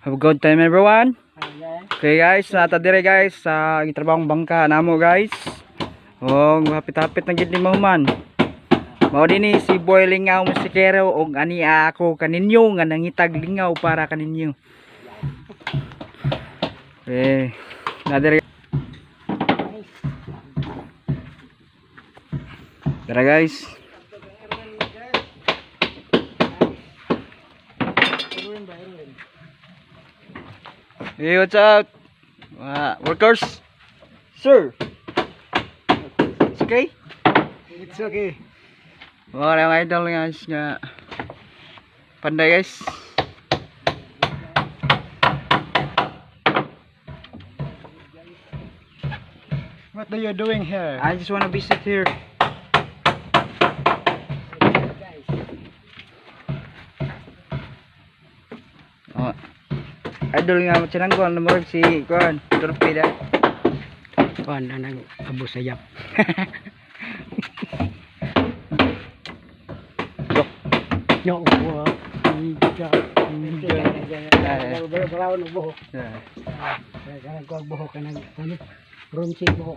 Have a good time everyone. Okay guys, nata dire guys sa gitrabahong bangka namo guys. Og hapit-hapit na gid ni mahuman. Mao dinhi si Boy Lingaw Musikero og ani ako kaninyo nga nangitag lingaw para kaninyo. Okay, na dire. Tara guys. Hey, what's up? Workers? Sir? It's okay? It's okay. Wala mga idol guys nga panday guys. What are you doing here? I just wanna visit here. Oh, idol nga macam ko nomor si kuan torpedo. Kuan na nag-abo sayap. Yo, wa. Brown buhok. Kanang buhok kanang ronsi buhok.